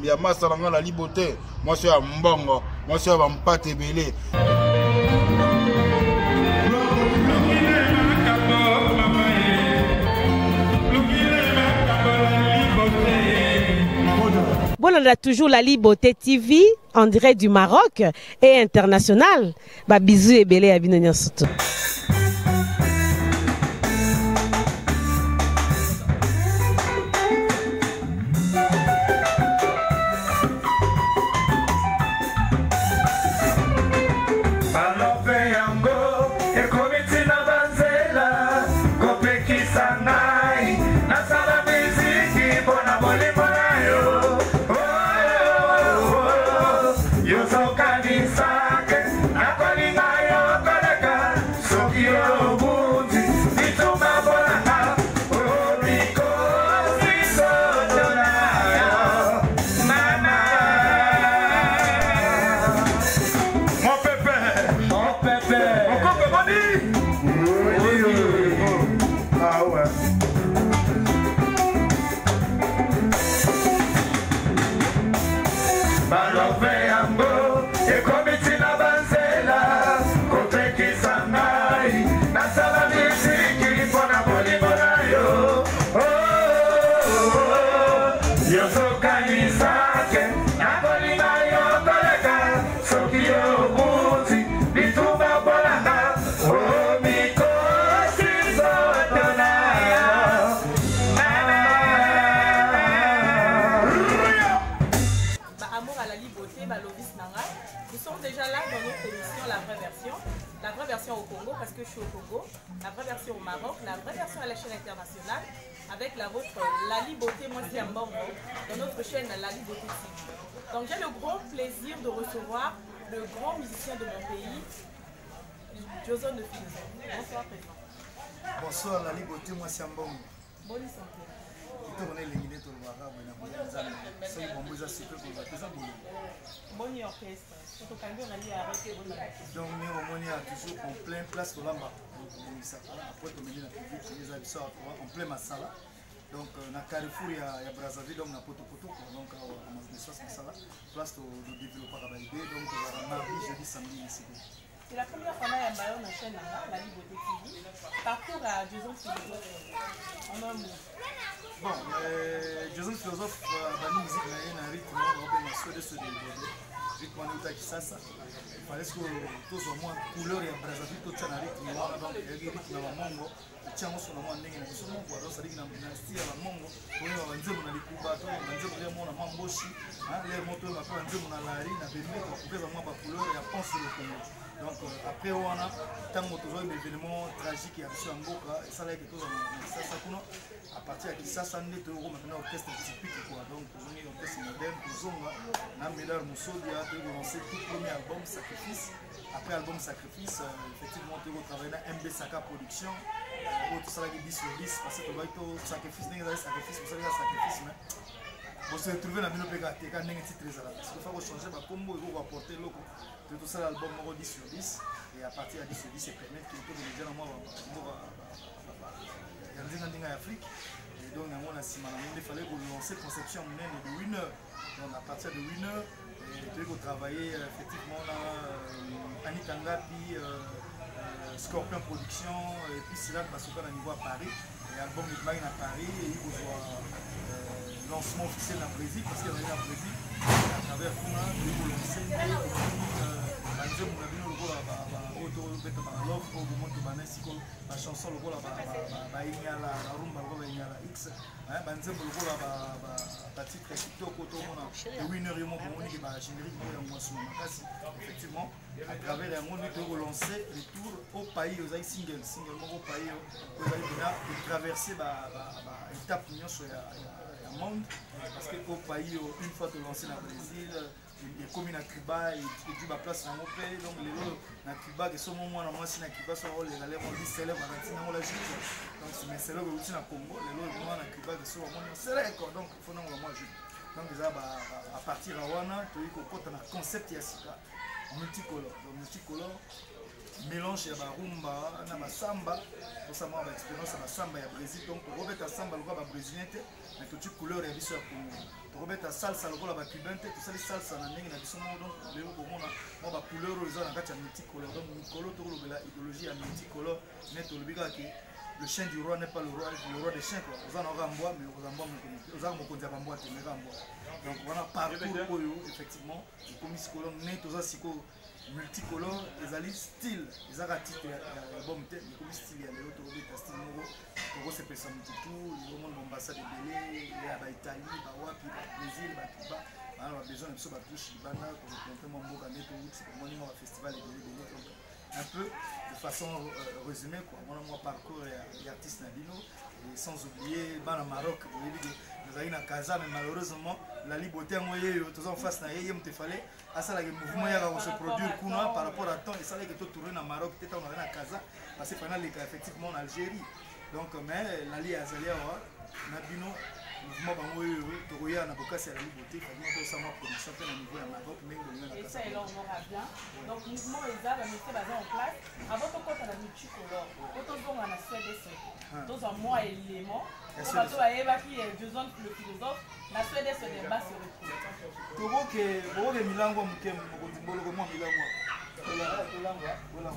ya masalanga la libote moi c'est ya mbongo moi c'est ba mpate belé Bon, on a toujours la Liboté TV en direct du Maroc et international. Bah, bisous et belé à Binonia Soto. Au Congo parce que je suis au Congo, la vraie version au Maroc, la vraie version à l'échelle internationale avec la vôtre Lali Beauté, moi c'est Mbongo, dans notre chaîne Lali Beauté TV. Donc j'ai le grand plaisir de recevoir le grand musicien de mon pays, Joson de Philosophe. Bonsoir président. Bonsoir Lali Beauté, moi c'est Mbongo. Bonne santé. Bon orchestre. Donc nous on toujours en plein place de l'amba. Après on met la public en plein masala. Donc na Carrefour il y a Brazzaville donc na Poto donc on espace masala place de développer la idée donc mardi jeudi samedi ici. C'est la première fois que je suis chaîne la Liboté TV. Parcours à Joson Philosophe. En un mot. Bon, Joson Philosophe, la musique a un rythme, on a de se développer. Rythme on est Kisasa. Il fallait que tous au moins couleur et Brazzaville, tout ça, un rythme, donc il y a un rythme à la mongo. Tiens, on se demande n'est-ce pas son quoi, donc ça dit que na style à la mongo. On a un zéro na likuba, on a un zéro les mots na mamboshi, les motos na quoi un zéro na la rue, na bébé, pour couper vraiment ba couleur et à penser le Congo. Donc après on a tant d'autres événements tragiques et absolument Mboka et ça là quelque chose ça à partir de ça ça n'est toujours maintenant orchestre typique quoi donc on est orchestre moderne pour Zonga na Médard Moussodia de lancer tout premier album Sacrifice après album Sacrifice effectivement tu vas travailler na MB Saka production tout ça là qui 10 sur 10 parce que tu vas être Sacrifice n'est pas Sacrifice pour ça là Sacrifice mais on se retrouve dans le PK TK n'est titre très parce qu'il faut changer ba combo il faut apporter loco tout ça l'album 10 sur 10 et à partir de 10 sur 10 c'est permettre que tout le gens moi en Afrique et donc on a il fallait lancer conception de winner donc à partir de winner et tu peux travailler effectivement là Anita Ngapi Scorpion Production et puis c'est là que Basoka à niveau à Paris et album de Marine à Paris et il faut lancement officiel dans le Brésil parce qu'il y a un Brésil à travers Kuna il faut lancer la chanson la rumba la X effectivement à travers les mondes de relancer les tours au pays aux single au pays de traverser l'étape sur le monde parce que au pays une fois de lancer le Brésil il est comme à Cuba et tu vas place dans mon pays donc les gens à Cuba que ce moment moi si à Cuba sont les galères on dit célèbre on la joue donc c'est mes célèbres aussi à Congo les gens moi à Cuba que ce moment c'est là quoi donc il faut non moi jouer donc déjà à partir à Wana tu dis qu'on compte un concept yasika multicolore donc multicolore mélange ya barumba na basamba tosama ba expérience ya basamba ya Brésil donc tokobeta samba lokola ba brésilien te mais totie couleur ya biso ya Congo tokobeta salsa lokola ba cubain te tosali salsa na ndenge na biso moko donc lelo komona mwa ba couleur oyo eza na kati ya multicolore donc mikolo tokolobela idéologie ya multicolore mais tolobi kaka ke le chien du roi n'est pas le roi des chiens quoi oza na rambwa mais oza mokonzi ya bambwa te mais rambwa donc wana parcours oyo effectivement ekomi sikolo ne toza sikoyo multicolore ezali style ezaka titre ya album te ekomi style ya lelo tokobeta style moko tokosepesa motutu ezomona baambassade ebele ya baitalie bawapi babrésil bacuba bana babesoin na biso batouche libanda koreprésente mwa mboka nde touti omoni mwa bafestival ebele donc un peu de façon résumée quoi on a mon parcours et artiste Nabino et sans oublier bana Maroc nous avons na Casa mais malheureusement la liberté en moyen tous en face na yé me fallait à ça le mouvement ya se produire kuna par rapport à temps et ça que tout tourner na Maroc peut-être on avait na Casa parce que pendant les cas effectivement en Algérie donc mais la lia azalia wa Nabino mouvement bango tokoya na bokasi ya liberté fadi to sama production pe na niveau ya Maroc mais et ça il en aura bien donc mouvement eza ba mettre basé en place avant to kota na multicolore auto zonga na Suède tous en moi élément bato bayeba ki Jason le philosophe na Suède se débat se retrouve tokoke milango muke mokonzi mboloko mwa milango ola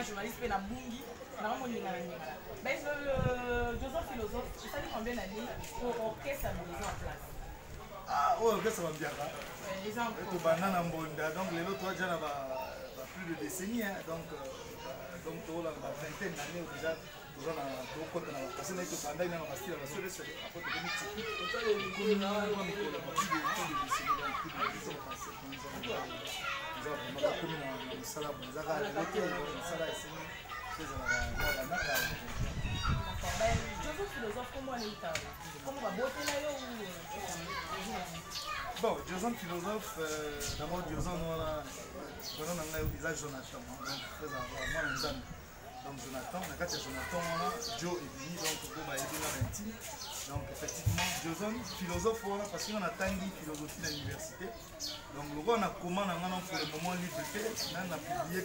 journaliste na bungi na moni na ngala mais Joseph philosophe ça dit combien d'années pour orchestre à mise en place ouais orchestre va bien là exemple to banana mbonda donc les autres déjà na plus de décennies donc to la vingtaine d'années déjà nous on a beaucoup de parce que nous pendant na bastille la seule c'est après de mythique total les na moi mi cola plus de décennies donc plus de 10 ans passé nous avons commis na sala bonzaka la sala ici Joseph philosophe comment elle est comment va botter là bon Joseph philosophe d'abord Joseph on a Jonathan donc très avoir moi Donc Jonathan, on a Jonathan, Joe est venu, donc pour aider dans l'intime. Donc effectivement, Jason, philosophe, parce qu'on a tanguy philosophie à l'université. Donc le roi on a commandé pour le moment libre, on a publié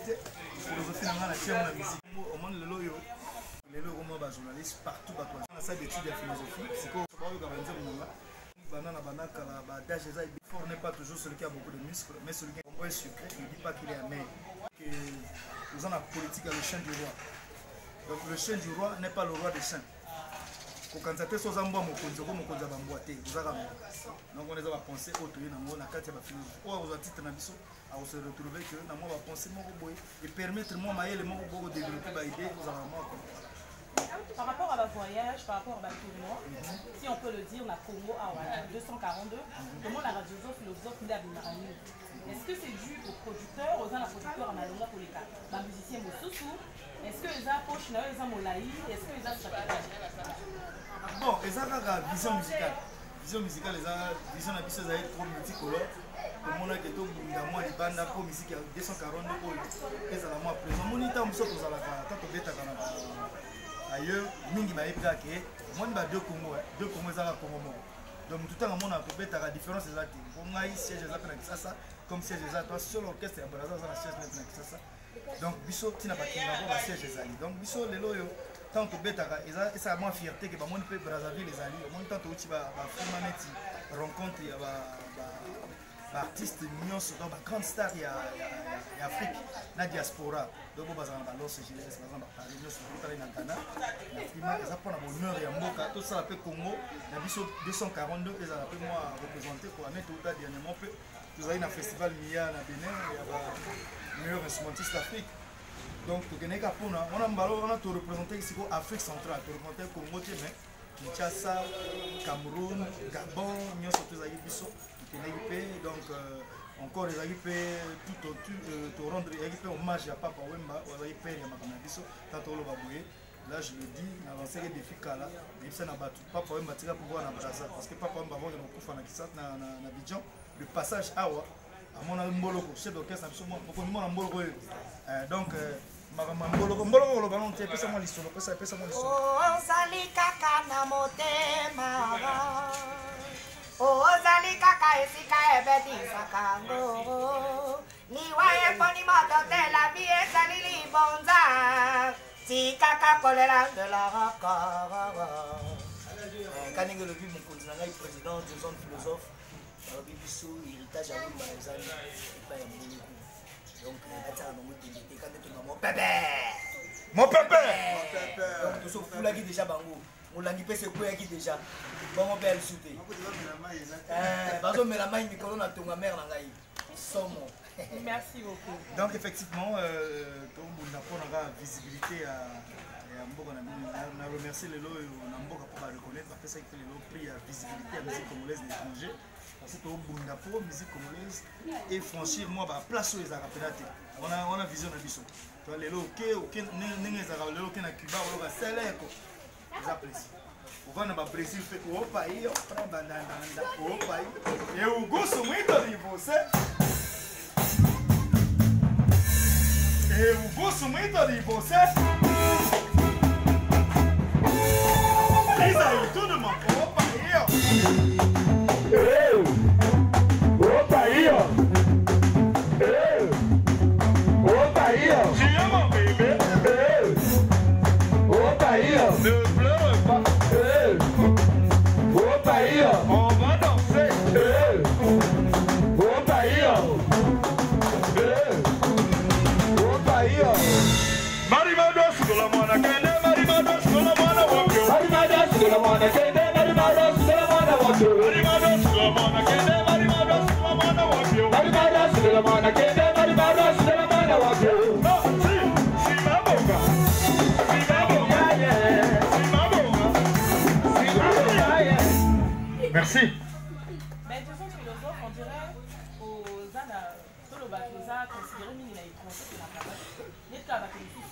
philosophie dans la musique. Au moins le loyo. Les journalistes partout, on a ça d'études de philosophie. C'est quoi l'adage fort n'est pas toujours celui qui a beaucoup de muscles, mais celui qui est sucré, il ne dit pas qu'il est amer. Nous avons la politique à le chien du roi. Donc le chien du roi n'est pas le roi des chiens. Quand on a des choses en bois, on a des donc on les a pensé autour de la carte de la philosophie. On a titre à se retrouver que nous avons pensé et permettre moi de développer des idées aux alentours. Par rapport à la voyage, par rapport à tournoi, si on peut le dire, la Congo à 242, comment la radio philosophe nous a bien. Est-ce que c'est dû aux producteurs, aux producteurs en Malonga pour les cas, les musiciens Moussousou? Est-ce que les approches, les amolaï, est-ce que les stratégies? Bon, ils ont la vision musicale. Vision musicale, les vision de la trop multicolore. Comme on a dit, moi, les bandes pour musique 242 et ça la moi présent. Mon état, on sort aux alaka, quand on bête ailleurs, mingi ba epka ke, moi ba deux Congo za Congo. Donc tout le temps on a peut-être la différence exacte. On a ici siège exact na Kisasa, comme siège exact sur l'orchestre ya Brazza za siège na Kisasa. Donc biso tina ba kinga ba siège ezali. Donc biso lelo yo tant to betaka eza ça moi fierté que ba mon pe Brazzaville les ali. Mon tant to uti ba fumaneti rencontre ya ba artiste nyonso donc ba grande star ya Afrique na diaspora. Donc baza na Los Angeles baza na Paris nyonso ko na Ghana. Na prima eza pour na bonheur ya mboka tout ça pe Congo na biso 242 eza pe moi représenter pour année tout dernièrement pe nous avons un festival Mia na Bénin ya ba meilleur instrumentiste d'Afrique. Donc on a tout représenté ici en Afrique centrale, tout représenté Congo, Kinshasa, Cameroun, Gabon, nous sommes tous allés biso, donc encore les allés tout rendre hommage à Papa Wemba, aux allés père Biso, tantôt le baboué. Là je le dis, on a lancé des défis là, et ça n'a pas tout. Papa Wemba tira pour voir na Brazza, parce que Papa Wemba va nous couper na Kisat na Abidjan, le passage Awa. À mon Mboloko, chef d'orchestre, absolument, pour nous, on Mboloko. Donc, Mboloko, le ballon, tu sais, moi l'histoire, ça, moi l'histoire. Oh, Zali Kaka Namotema. Oh, Zali Kaka Esika Ebedi Sakango. Niwaye Ponimoto de la vie et Zali Bonza. Si Kaka Kolela de la Raka. Quand il y a le but, mon continent, le président, deux hommes philosophes. Héritage à vous, les amis, et pas un bon coup. Donc, mon pépé. Mon pépé. Donc, tout ce foulagi déjà bango. Mon langue c'est quoi qui déjà. Bon, mon père souté. Bazo mais la main micro na ton mère na ngai. Somo. Merci beaucoup. Donc effectivement, on a la visibilité à on a remercié les lots on a beaucoup pour reconnaître parce que les lots prix à visibilité à la musique congolaise d'étranger. Parce que la musique congolaise et franchir moi place où les arabes on a vision de biso tu vois les lots OK n'engez arabes les lots qui na Cuba on va seleko ils apprécient on va na Brésil fait au pays on prend bandanda au pays et au gosto muito de você et au gosto muito de você isso aí tudo mano au pays Opa aí, ó. Opa aí, ó. Te amo, baby. Opa aí, ó. Ne pleure pas. Opa aí, ó. On va danser. Opa aí, ó. Opa aí, ó. Marimados com la mona kende, marimados com la mona wapio. Marimados com la mona kende, marimados com la mona wapio. Marimados com la mona kende, marimados com la mona wapio. Marimados com la mona kende, marimados com la mona wapio. Non, si ma boca. Si ma boca, yeah. Si ma boca. Si ma boca, yeah. Merci. Mais de son philosophe, on dirait aux Zana, tout le bateau, considéré mini étranger de la parole. Les cas avec les filles.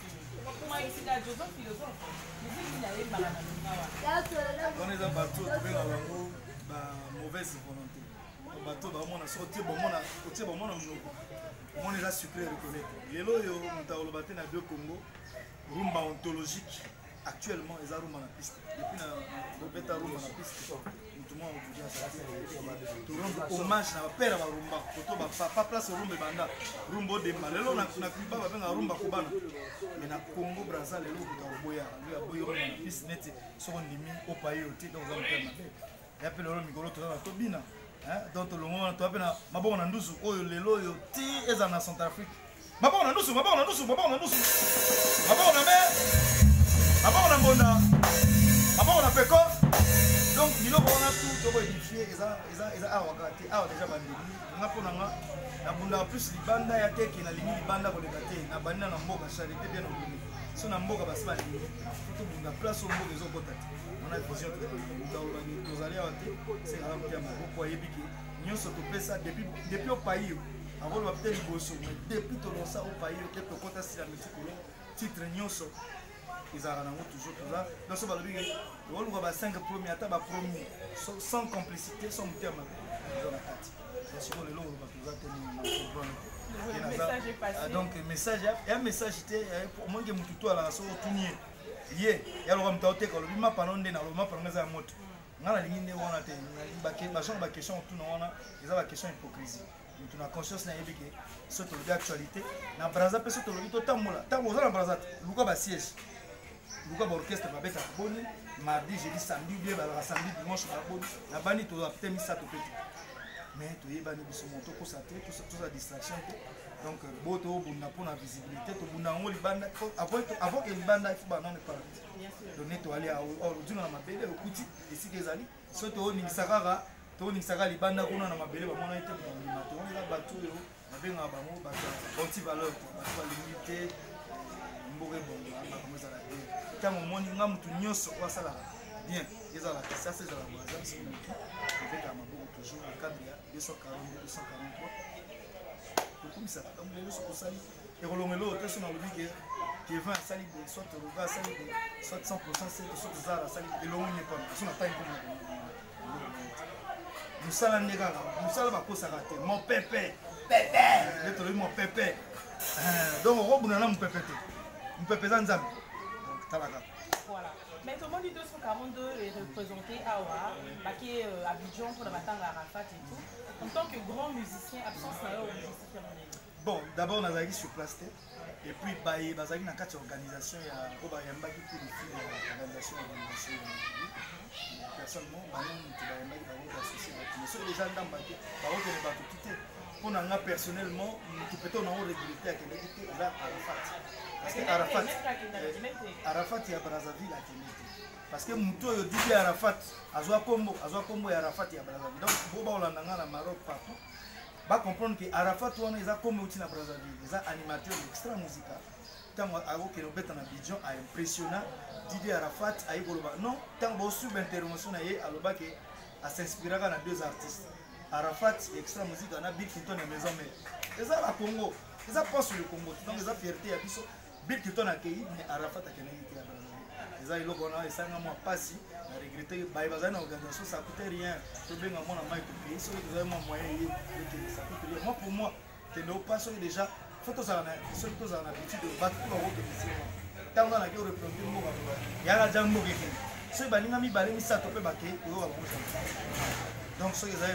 Pour moi, ici, la Joseph philosophe, les filles n'avaient pas la même. On est un bateau, on est dans mauvaise volonté. Le bateau, on a sorti, on a on est là sucré reconnaître. Lelo yo mutaoloba te na deux Congo, rumba ontologique. Actuellement, les rumba na piste. Depuis na robeta rumba na piste. Tout le monde a sorti. Tout rendre hommage na père ba rumba. Koto ba papa place rumba banda. Rumba de malelo na kuba ba benga rumba kubana. Mais na Congo Brazza lelo kutaboya. Lui a boyo na piste net so ndimi au pays oti dans un terme. Et après le micro to na tobina. Hein? Donc le moment to apena mabongo na nduzu oyo lelo yo ti eza na Centrafrique. Mabongo na nduzu, mabongo na nduzu, mabongo na nduzu. Mabongo na me. Mabongo na mbonda. Mabongo na peko. Donc biloko wana tout to édifier eza awakati awa déjà bandeli. Nga pona nga na bunda plus libanda ya teki na lingi libanda ko lekate na banina na mboka charité bien obligé. So na mboka basi bandeli. To bunda place au mboka ezo kotati. On a vision de nos alliés c'est la même terme pourquoi yebiki nyonso to pesa depuis au pays avant le peut-être liboso mais depuis to ça au pays que to kota si la méticolo titre nyonso ils arrangent toujours tout ça dans ce balobi on va 5 premiers ata ba premier sans complicité sans terme dans la carte donc si le lot va tout ça tenir donc message il y a un message pour moi que mututo ala so tunye ye yaloka mtaote ko lobima panonde na lobima panonga ya moto ngala lingine wana te ba question tout na wana eza ba question hypocrisie mutu na conscience na yebike soto de actualité na Brazza pe soto lobito tamola tamoza na Brazza luka ba siège luka ba orchestre ba beta boni mardi jeudi samedi bien ba samedi dimanche ba boni na bani to apte misa to petit mais to yeba ni biso moto ko sa te tout ça distraction donc boto bunda pour la visibilité to bunda ngo libanda avant que libanda il faut ba non pas donner to aller aujourd'hui na mabele okuti ici kezali so to ni sakara libanda kuna na mabele ba mona ite ba to la batu yo na benga ba mo ba anti valeur ba to limité mboge bongo ba comme ça la bien tant moni nga mutu nyoso kwa sala bien eza la ça c'est la base c'est mutu avec ma beaucoup toujours le cadre 242 243 comme ça donc les choses pour ça et rolongelo te sona lobike qui va sali soit le gars sali soit 100% c'est soit ça la sali et longo n'est pas sona pas comme musala ndeka musala ba kosa raté mon pépé le tolo mon pépé donc robuna na mon pépé mon pépé za nzambe donc talaka voilà. Mais tout le monde dit 242 est représenté à Oua, qui est à Abidjan pour la Matanga Arafat et tout. En tant que grand musicien, absence à eux, bon, d'abord, on a été sur place. Et puis, on a été dans l'organisation. Il y a des filles de l'organisation. Personnellement, on a été associé. Mais ceux qui sont dans le pour nous, personnellement, nous avons régularité avec Arafat. Parce que Arafat est à Brazzaville à Kémété. Parce que Mouto dit Arafat, Azwa Kombo et Arafat est à Brazzaville. Donc, si vous avez un Maroc partout, vous allez comprendre que Arafat est comme aussi à Brazzaville. Il est animateur extra musical. Tant que le bête en Abidjan a impressionnant, Didier Arafat a eu non, tant que sub intervention a s'inspiré à deux artistes. Arafat est extra musique, on a Bill Clinton et Maison Mère. C'est ça la Congo. C'est ça pas sur le Congo. Donc, c'est fierté à Bisso. Bill Clinton a accueilli, mais Arafat a accueilli. C'est ça, il a ça, moi pas si. On a regretté que l'organisation, ça ne coûtait rien. Je vais vous dire que pays, si vous avez moyen, ça coûte rien. Moi, pour moi, tu n'as pas déjà. Il faut que vous ayez l'habitude de battre pour le musicien. Tant qu'on a représenté le mot, il y a la jambe. Si vous avez mis balé, ça peut battre. Donc, ce que vous avez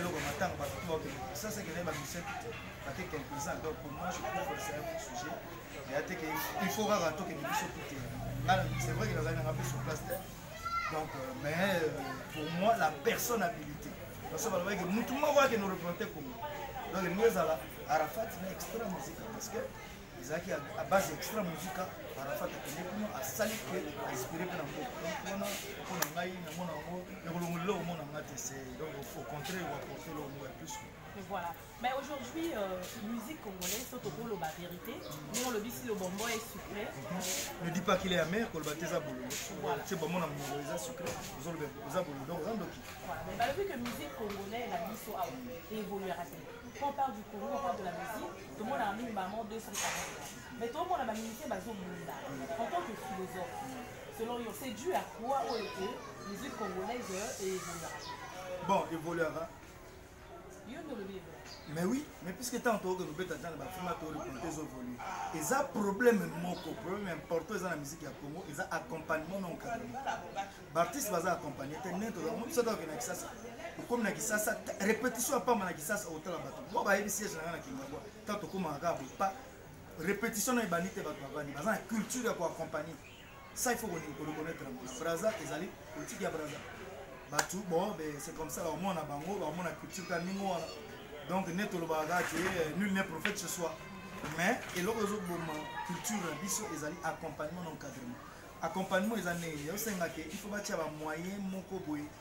ça, c'est que les musiciens quelques-uns. Donc, pour moi, je trouve que c'est un bon sujet. Il faut raconter que les musiciens c'est vrai qu'il a un peu sur place. Donc, mais pour moi, la personnalité. Parce que nous, tout le monde voit que nous représentons comme nous. Donc, nous, Arafat, c'est extra musical. Parce que ils ont à base extra musical. Arafat a sali a inspiré pour nous. Donc, au contraire, on va porter le plus. Voilà. Mais aujourd'hui, musique congolaise, c'est au la vérité. Nous, on le dit si le bonbon est sucré. Ne dis pas qu'il est amer, qu'on le baptise à Bolo. C'est bon, on a mis sucré. Vous avez Bolo. Voilà. Mais vu que la musique congolaise, la mise a évolué rapidement. Quand on parle du Congo, on parle de la musique, tout le monde a mis maman 240. Mais tout le monde a mis une base au monde. En tant que philosophe, selon lui, c'est dû à quoi la musique congolaise évoluera? Bon, évoluera. You know le livre. Mais oui, mais puisque tant que nous bêta dans la film à tout raconter aux volus. Et ça problème problème important dans la musique à Congo, ils ont accompagnement non cadré. L'artiste va accompagner, t'es net dans le monde, ça doit venir avec ça. Comme na kisasa répétition pas na kisasa hôtel bato. Bon ba ici je na kinga. Tant que comme arabe pas répétition na banité bato bani. Bazana culture ya ko accompagner. Ça il faut reconnaître la Braza ezali politique ya Braza. Batou bon ben c'est comme ça au moins na bango, au moins na culture ka ningo. Donc, nul n'est prophète ce soir. Mais, et l'autre culture, ils ont accompagnement d'encadrement. Accompagnement, ils ont il faut bâtir un moyen,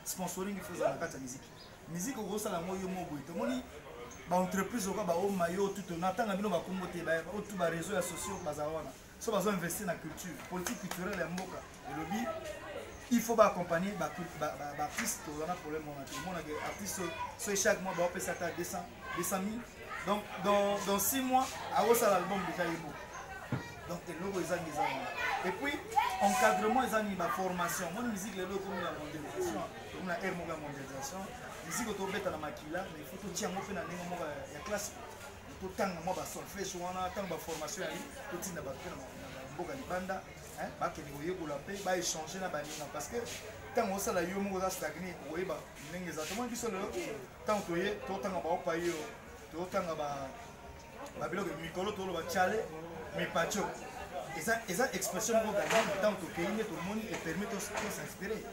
sponsoring, il faut faire la musique. Musique, au gros, ça la moyen, entreprise, au maillot, tout on attend à nous, tout les réseaux sociaux, ça va investir dans la culture. Politique culturelle, et le but, il faut accompagner l'artiste pour le problème. L'artiste, chaque mois, va payer ça à 200 000. Donc, dans 6 mois, à l'album déjà est beau. Donc, et puis, encadrement, ils ont la formation. Moi, la musique, les comme la mondialisation, comme la mondialisation, la musique, on peut être dans la maquilla, mais il faut que tu aies la classe. Il faut que tu aies la solfège, la formation, il faut que tu aies la banda. Bah échanger na baninga parce que tant on sala yo mo za stagner oyeba ndenge exactement biso le tant toye to tanga ba opayo to tanga ba biloko mikolo to lo ba chale mais pacho eza expression mo ga tant to keinye to moni et permet de s'inspirer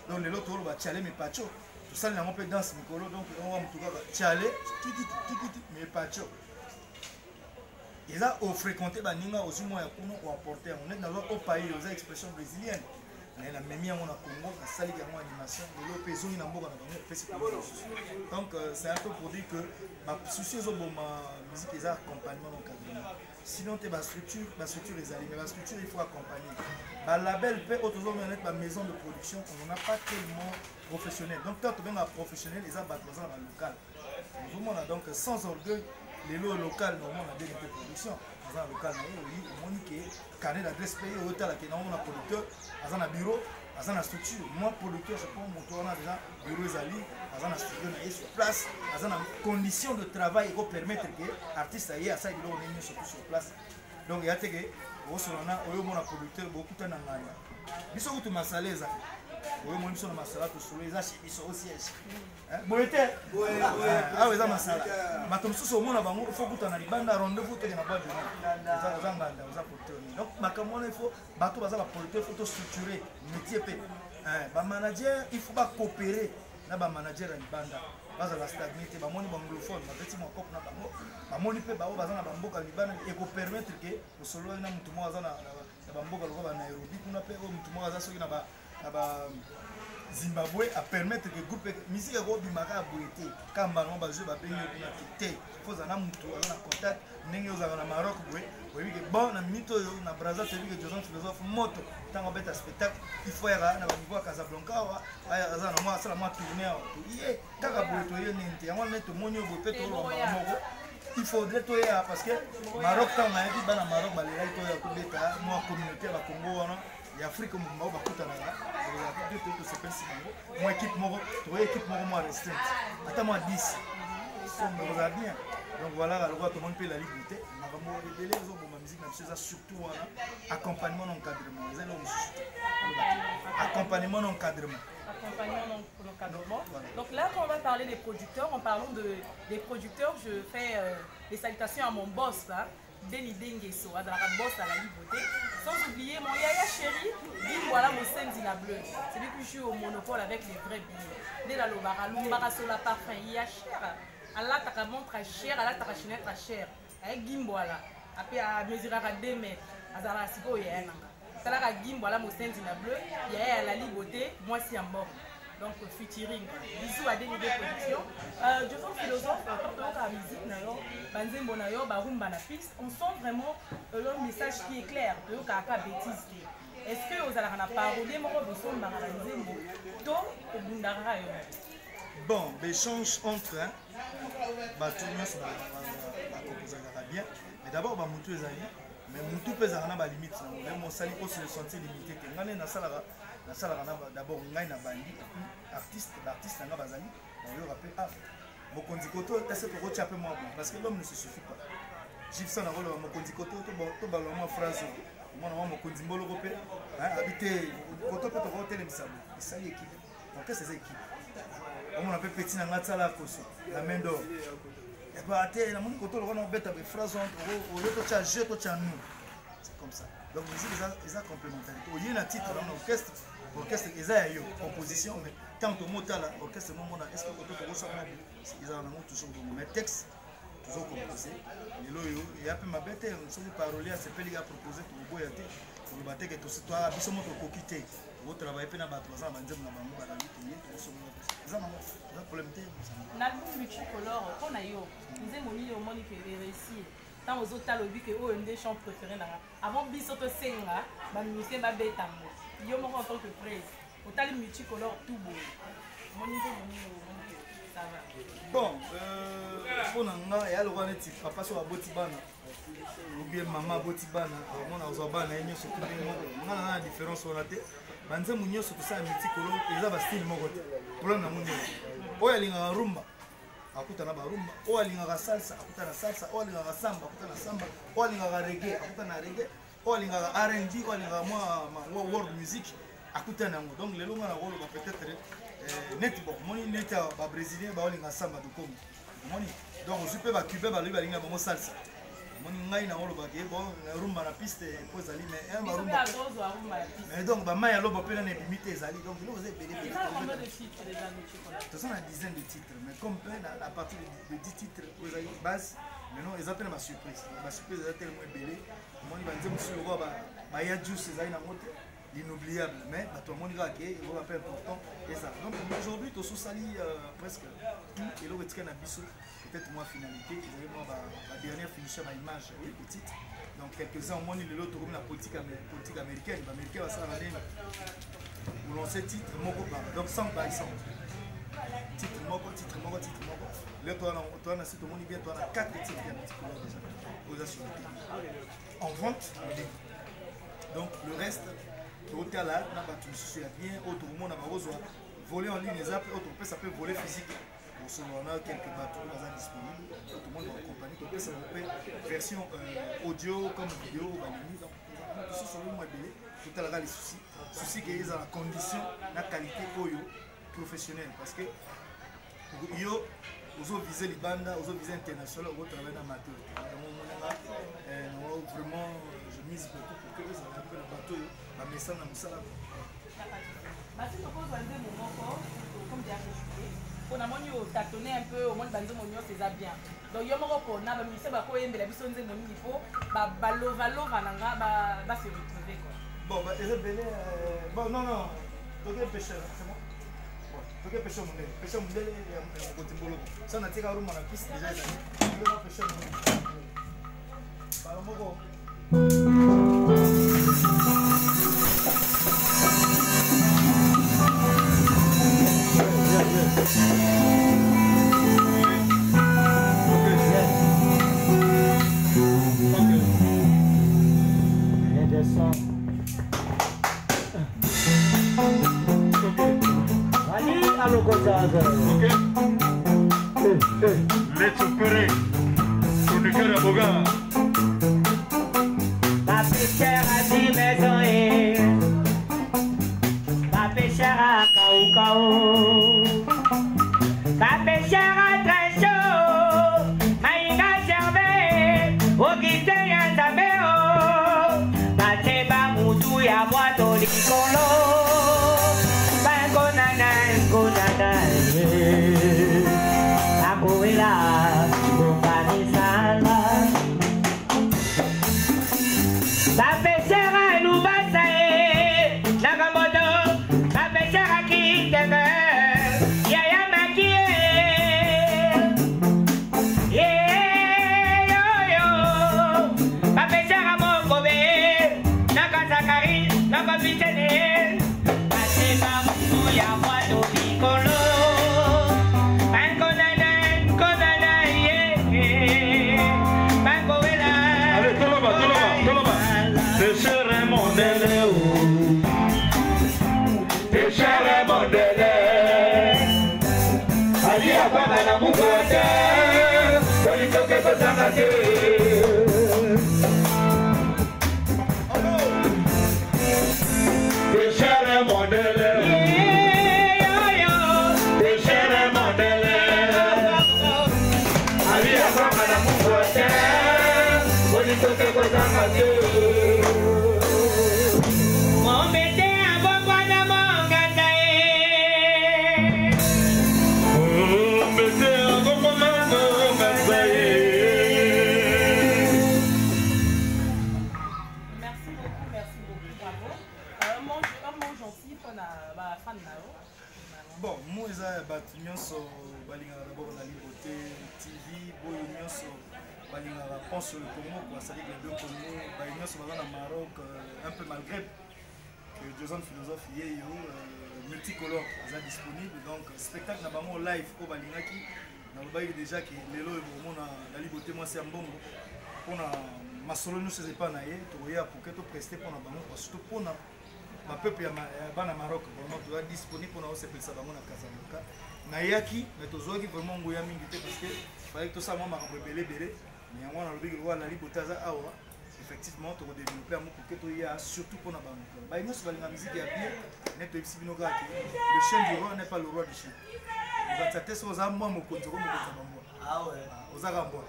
donc le to lo ba chale mais pacho to sala na mo pe danse mikolo donc on va mutuka ba chale tiki mais pacho. Ils ont fréquenté Baninga aussi moi pour apporter. On est dans le pays aux expressions brésiliennes. Mais la même on a Congo, la salle de animation, de l'opération in Amboga donc c'est un peu pour dire que ma souci aux musique les accompagnement d'encadrement. Sinon tu as structure les alliés, mais la structure il faut accompagner. La label peut autour de la maison de production, on n'a pas tellement professionnel. Donc quand tu es professionnel, les a battus dans le local. Donc sans orgueil. Les lots locaux, normalement, on a des productions. Dans un local, on a des carnet d'adresse payé, on a producteur, on a un bureau, on a une structure. Moi, producteur, je prends mon tour, on a déjà un bureau, on a une structure sur place, on a une condition de travail qui permettre que l'artiste aille à ça, il est surtout sur place. Donc, il y a des gens qui ont producteur, beaucoup de gens. Ils sont tous les salés. Oui, moi, je suis masala to solo eza chez biso au siège. Boete. Ah oui, eza masala. Matom suso mona bango faut kutana libanda rendez-vous te na badu. Eza nganda, eza porteur. Donc makamona il faut bato baza ba porteur faut structurer métier pe. Ba manager il faut pas coopérer na ba manager ya libanda. Baza la stabilité ba moni banglophone, ba petit mo kop na bango. Ba moni pe ba baza na ba mboka libanda et ko permettre que le solo na mutu mo aza na ba mboka lokaba na Nairobi kuna pe mutu mo aza soki na ba Zimbabwe à permettre que le groupe musique a été quand on va jouer il faut un contact au Maroc bon na mito na Brazza tu que Joseph philosophe moto tant on un spectacle il faut aller à niveau Casablanca aza na moi ça moi tourner yé kaka boito yé nente yango neto monyo bo peto il faudrait tout parce que Maroc quand on a dit bana Maroc balela to ya kubeta moi communauté ba Congo et Afrique comme on va tout à l'heure moi équipe moi restreinte attends moi 10 ça me va bien donc voilà le tout le monde peut la liberté les musique surtout accompagnement d'encadrement accompagnement d'encadrement. Donc là, quand on va parler des producteurs, en parlant des producteurs, je fais des salutations à mon boss là, Denis Denguesso, à la boss à la liberté. Sans oublier mon Yaya chéri, dit voilà mon Sendina bleu. C'est lui qui joue au monopole avec les vrais billets. Dès la lobara, l'umbara sur la parfum, il y a cher. Allah t'a montré cher, Allah t'a chiné très cher. Avec Gimboala, après à mesurer à 2 mètres, à Zarasiko, il y a un an. C'est là que Gimboala mon Sendina bleu, il y a la liberté, moi c'est un mort. Donc featuring, bisous à Denis de production. Je suis philosophe, quand on a la musique, Banzembo Nayo, Barumba na piste, on sent vraiment le message qui est clair, de Kaka bêtise. Est-ce que vous avez parlé de son Banzembo, to ou Bundara? Bon, l'échange entre Batounios et bien, mais d'abord, Bamoutou les amis, mais Moutou peut avoir des limites. Même mon sali peut se sentir limité. D'abord, on a un artiste, l'artiste n'a pas bazali, on lui rappelle, mokonzi koto est-ce que tu as peu moi parce que l'homme ne se suffit pas. Gibson a rôle mokonzi koto to baloma phrase moi mokonzi mbolo ko pe habiter koto pe to hotel misabo ça y équipe donc qu'est-ce que c'est équipe on a peu petit na ngatala koso la main d'or et bah té la mon koto on beta be phrase on au to charger to nous c'est comme ça donc ils a complémentarité au yena titre dans l'orchestre ils a eu composition mais tant que mot là orchestre mon est-ce que koto ko ça ils ont toujours mais texte toujours composé et là il y a peu ma bête sur les paroliers c'est pas les gars proposer pour boya té pour le battre que tout toi biso moto ko quitter vous travaillez pe na ba 3 ans banzem na bango ba libité ils ont problème té l'album multicolore on a yo nous aimons au monique et récit tant aux autres talobi que oh un des chants préférés là avant biso to senga ba musicien ba betango yo mo en tant que presse au tali multicolore tout beau monique ça va bon pour nanga ya lo wana ti papa so aboti bana ou bien maman aboti bana on a ozo bana yenyo so tout le monde na différence on a te banze munyo so tout ça multicolore eza ba style moko te problème na munyo oya linga rumba akuta na barumba oya linga salsa akuta na salsa oya linga samba akuta na samba oya linga reggae akuta na reggae oya linga R&B oya linga moi world music akuta na ngo donc lelo ngana rolo peut-être net bon moni net ba brésilien ba olinga samba de Congo moni donc je peux ba cubain ba lui ba linga ba salsa moni ngai na rolo ba ke bon rumba na piste ko zali mais un rumba mais donc ba maya lobo pe na limite ezali donc nous vous avez il y a combien de titres déjà multicolore ce sont une dizaine de titres mais comme plein à partir de 10 titres vous avez base maintenant ils appellent ma surprise est tellement belé moni ba nzemu sur le roi ba ya juice ezali na moto l'inoubliable mais tout le monde dira que il va pas important et ça donc aujourd'hui tout sous sali presque tout et le retient à biso peut-être moins finalité vraiment la dernière finition à image oui petite donc quelques-uns au moins il est l'autre la politique américaine va ça la même pour lancer titre moko donc sans par exemple titre moko là toi na site au monde bien toi na 4 titres déjà en vente donc le reste au là n'a pas tout sur bien autre monde a voler en ligne les apps autre peut ça peut voler physique pour ce on a quelques bateaux disponibles tout le monde en compagnie tout ça version audio comme vidéo donc tout ça sur le mois belé tout à les soucis qu'ils ont la condition la qualité professionnelle parce que yo vous visez les bandes vous visez international vous travaillez dans amateur vraiment je mise beaucoup pour que ça un peu le bateau la message dans ça bah si on pose un peu mon encore comme bien rejoué on a moni au tâtonner un peu au moins banzo monio c'est ça bien donc yo moko pona ba mise ba ko yembela biso nze moni il ba lova nanga ba se retrouver quoi bon bah et rebelle bon non donc pêcheur c'est bon donc pêcheur mondele côté bolo ça na tika room na piste déjà ça pêcheur ba moko Let's operate. Con il caro avvocato. La pêchera di maison la pêchera cao. La pêchera très chaud. Maïga serve. O qui te y sabeo. La teba mutu ya boato likolo. Bangonana. Abuela, Bukanisala. La pêchera Loubasae, Nagamoto, la pêchera qui t'aime, Yaya Makie, la pêchera Mokobe, Nakazakari, Nakapitene, Asema Mouya Moito Piccolo. Pêchere mondele, Ali a kwa na mukwate. modèle. Déchiré modèle. Ali a pas madame Moukoté. Bonito que cosa mateo. Bon, moi, je suis d'abord la Liberté TV, je pense sur le Congo, c'est-à-dire que les deux Congo, je suis au Maroc, un peu malgré que deux ans de philosophie, multicolore, est disponible. Donc, spectacle live au Balingaki, on a déjà que les lois la Liberté, moi c'est un bon. Pour ma solo, nous ne sommes pas naïfs, pour que tu prestes pour nous, surtout pour le peuple Maroc, vraiment, tu es disponible pour nous, c'est pour ça que nous Casablanca. Naïaki, mais tu as vraiment un parce que fallait que tout ça, moi, je belé, mais on a le la Liberté, effectivement, tu as développé un mot pour que tu aies surtout pour nous. Nous sommes dans la musique, le chien du roi n'est pas le roi du chien. Vous êtes tête aux âmes, moi, mon compte, ah ouais, aux arabes.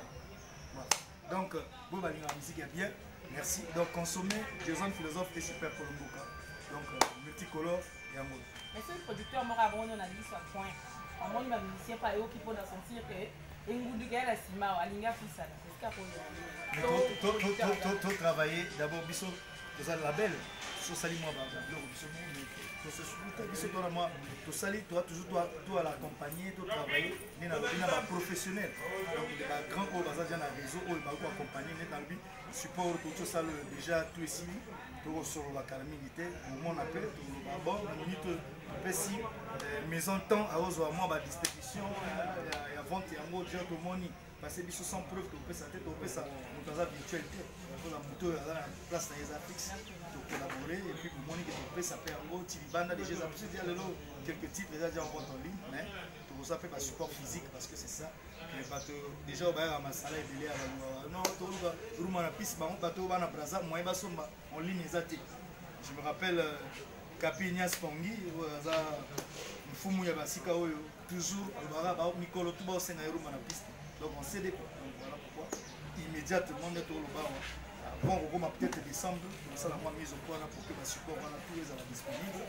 Donc, vous allez la musique est bien, merci. Donc, consommer Jason Philosophe et Super Colomboka. Donc, multicolore et amour. Mais ce producteur m'a abonné à l'île sur point. À mon avis, musicien pas eux qui peuvent sentir que les goûts du gars, la cima, à l'ingé, tout ça. Tu travailler d'abord, Bissot, vous avez la belle, sur Salimou, tu dois toujours l'accompagner, tu travailler, tu es professionnel. Donc, les grands dans le réseau, ils vont accompagner, support, tout ça déjà, tout ici, tout sur la calamité, au moment appel, tout le bord, maison temps, à moi, distribution, et avant, il y a un mot, tout le monde, parce que c'est sans preuve, tu peux ça, tu peux ça, tu peux ça virtualité, tu peux la moto, la place dans les affiches. Collaborer et puis pour moi ça fait un gros banda déjà quelques titres déjà en vente en ligne mais tout ça fait pas support physique parce que c'est ça déjà au bail ma salle est délai non tout le room na piste ba bateau bana braza moi ba somba en ligne exacte je me rappelle Kapi Ignace Pongi za mfumu ya basika oyo toujours ba mikolo tout ba senga room na piste donc on sait donc voilà pourquoi immédiatement net au bar. Bon, on va peut-être décembre, ça la mise au point pour que le support tous les disponible.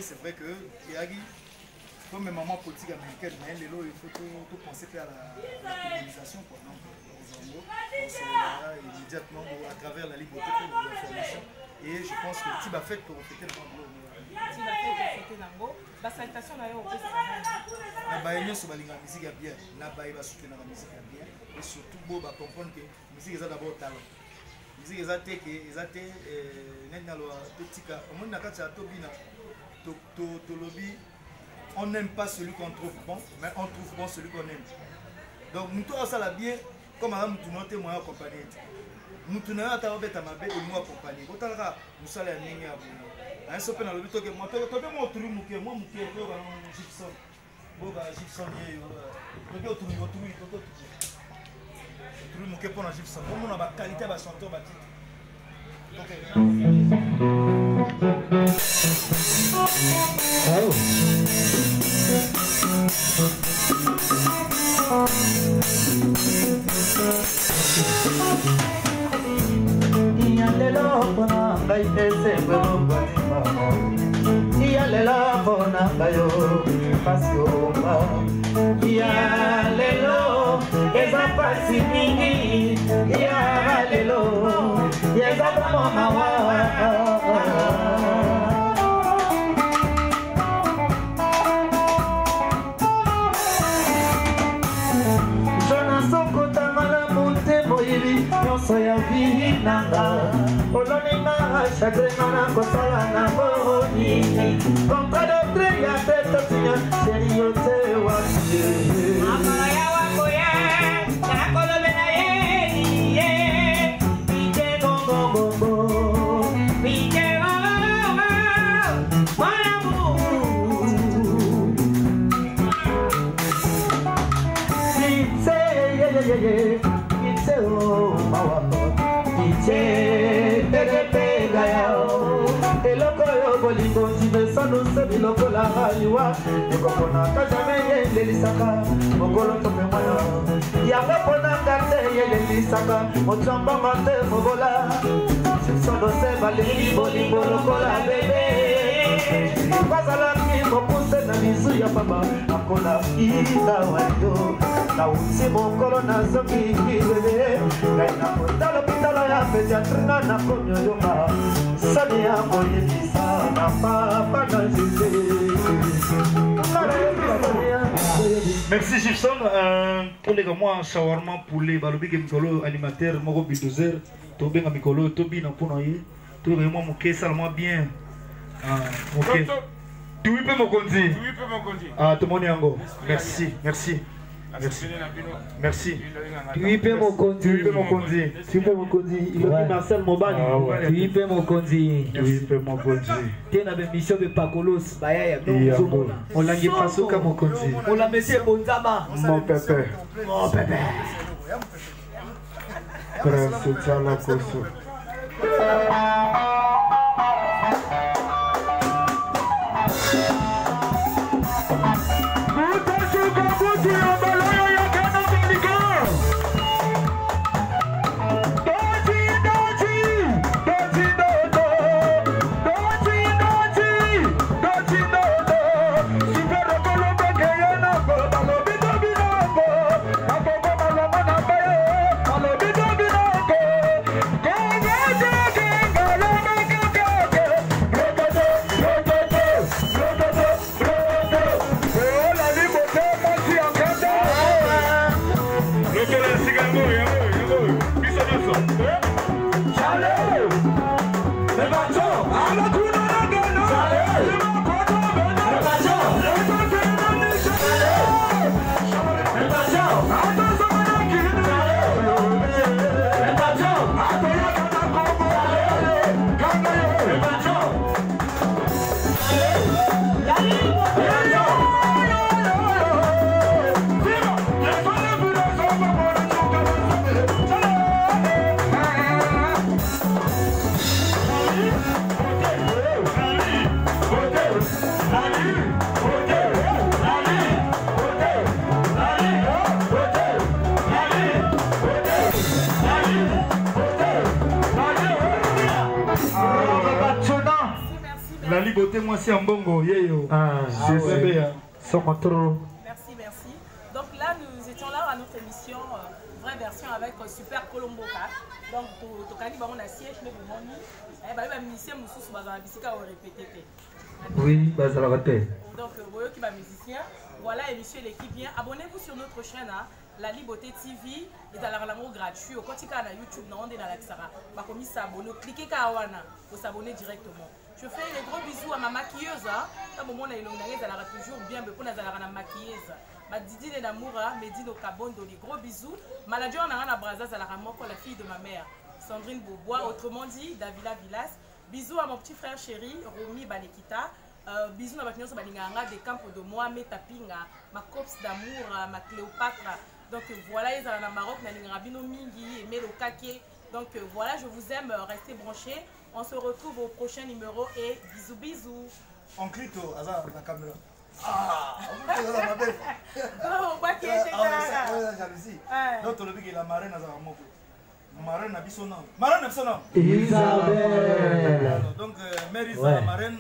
C'est vrai que comme les mamans politiques américaines, il faut tout penser à la colonisation. Donc, on sera immédiatement à travers la liberté de l'information. Et je pense que tu vas faire pour fêter le Congo. Tu vas faire pour fêter le Congo. La salutation d'ailleurs au pays. La baïne sur la musique est bien. La baïne va soutenir la musique est bien. Et surtout, on va comprendre que la musique est d'abord talent. La musique est athée, on n'aime pas celui qu'on trouve bon, mais on trouve bon celui qu'on aime. Donc, nous tous ça la bien, comme madame nous témoin accompagné. Nous tous à tabac à ma bête et moi accompagné. Quand on a nous salons à Ninga, un sopé dans le but que moi, tu peux moi trouver mon cœur, moi mon cœur, tu vas Gibson, boga Gibson, tu peux trouver mon cœur pour un Gibson. Moi on a la qualité de chanteur bâti. Lelo pona ngai esembe lobwanima iya lelo pona ngayo pasioma iya lelo eza pasi mingi iya lelo eza mamawa Soya vinanga, oloninga chagrena kosala na boni. Comprado treya teto tinya, serio te wasi. Amaya wakoya, nakolo benaye, ye. Ije gongo gongo, ije marabu. Ije ye. Mawa, Iche, Pega, Eloko, bolingo nzimesano se biloko la raywa ekomonaka jamai yelelisaka mokolo tope mwana yango mponanga te yelelisaka motsambanga te mobola sono se balingi bolingo lokola bebe bazalaki mokuse na mizu ya pamba akona ina wayo na uti mokolo nazongi bebe ngai na kota lopitalo ya pediatrina na konyoyoka sani ya moyebisa na papa na zeze. Merci Gibson. Pour les gars, moi, shawarma poulet, balobi mikolo animateur, moko bulldozer, tobe nga mikolo, tobi na ponoye, tobe moi mon caisse seulement bien. Ok. Tu peux me conduire. Ah, tout le monde est en go. Merci, merci. Merci. Merci. Tu peux me conduire. Tu peux me conduire. Tu peux me conduire. Il a dit Marcel Mobani. Tu peux me conduire. Tu peux me conduire. Tu es dans la mission de Pacolos. On l'a dit Pasoka me conduire. On l'a monsieur Bonzama. Mon pépé. Mon pépé. Prince Tchala Koso. Lali Beauté, moi c'est un bongo, yeyo. C'est bien. Merci, merci. Donc là, nous étions là à notre émission, vraie version avec Super Colombo. Donc, Tokani, on a siège, mais pour moi, il musicien, nous sommes répété. Oui, bah ça va rater. Donc, vous voyez qui est musicien. Voilà, et monsieur l'équipe vient. Abonnez-vous sur notre chaîne, Lali Beauté TV. Et dans la langue gratuit. Au quotidien, na YouTube, on est dans la Xara. Bah, comme ça, abonnez. Cliquez Kawana pour s'abonner directement. Je fais des gros bisous à ma maquilleuse. Quand mon monde est long, elle a toujours bien, mais pour la maquilleuse. Ma Didi de Namoura, Medino Kabondo, des gros bisous. Maladie, on a un Brazza, la fille de ma mère, Sandrine Beaubois. Autrement dit, Davila Villas. Bisous à mon petit frère chéri, Romy Balekita. Bisous à ma fiancée Balinganga, des camps de Mohamed Tapinga, ma cops d'amour, ma Cléopâtre. Donc voilà, ils sont au Maroc, Nalingabino Mingi et Melo Kake. Donc voilà, je vous aime, restez branchés. On se retrouve au prochain numéro et bisous bisous. On clique au hasard la caméra. Ah, ma belle. Oh, bah qui est jalousie. Donc tu le dis que la marraine a moko. Marraine a bisona. Marraine a bisona. Isabelle. Donc mère Isabelle marraine.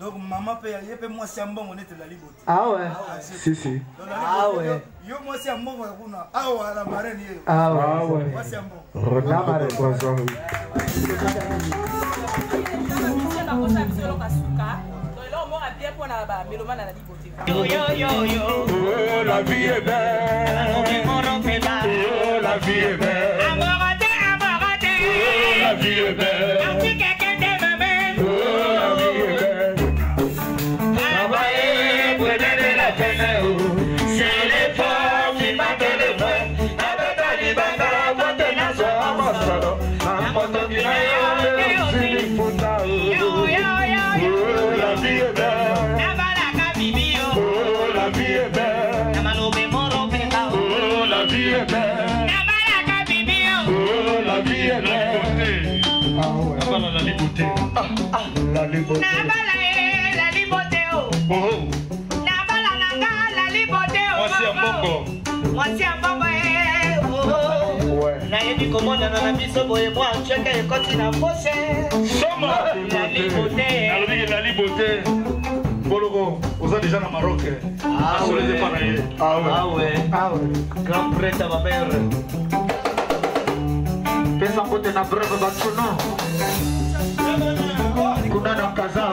Donc maman peut y aller moi c'est un bon on est la Lali Beauté. Ah ouais. Si si. Ah ouais. Yo moi c'est un bon kuna. Ah ouais la marraine yo. Ah ouais. Moi c'est un bon. La marraine quoi ça. Yo yo yo yo. Oh la vie est belle. Oh la vie est belle. Amorate. Oh la vie est belle. Oh la vie est belle. Travailler pour donner la peine. C'est les femmes qui battent les vrais. Avec la liberté, votre nation amassado. Amorate qui n'a fini fouta. Oh la vie est belle. Oh la vie est belle. Oh la vie est belle. Oh la vie est belle. Nabala la liboté. La liboté. Nabala la liboté. Nabala la liboté. Voici un bongo. Voici un bongo. Nayebi komona na biso boye mwa cheke ekoti na foshe. Soma La liboté. La liboté. Bologo, vous êtes déjà dans Maroc. Ah ouais. Grand prêtre ma mère. Pesa kote na breve batuno. Kuna na kaza.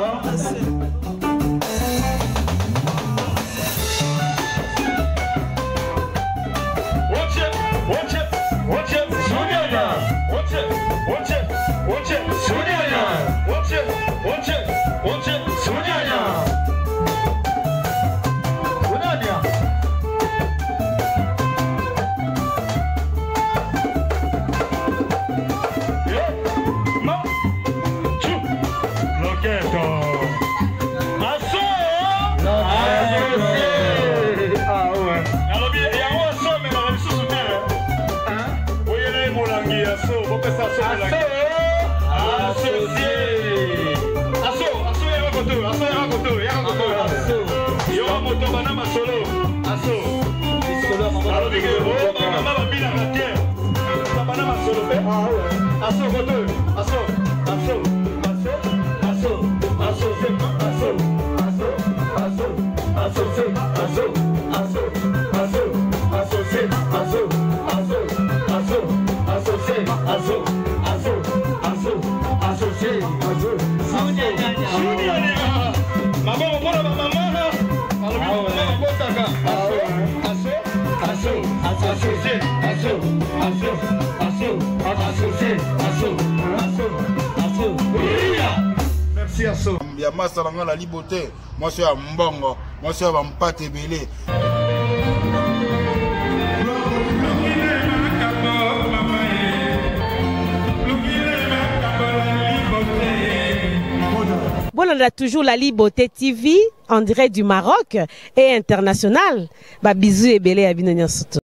Ya masalanga la liboté, moi c'est un mbongo, moi c'est un mpate belé. Bon, on a toujours la Liboté TV en direct du Maroc et international. Bisous et belé à Binonia Soto.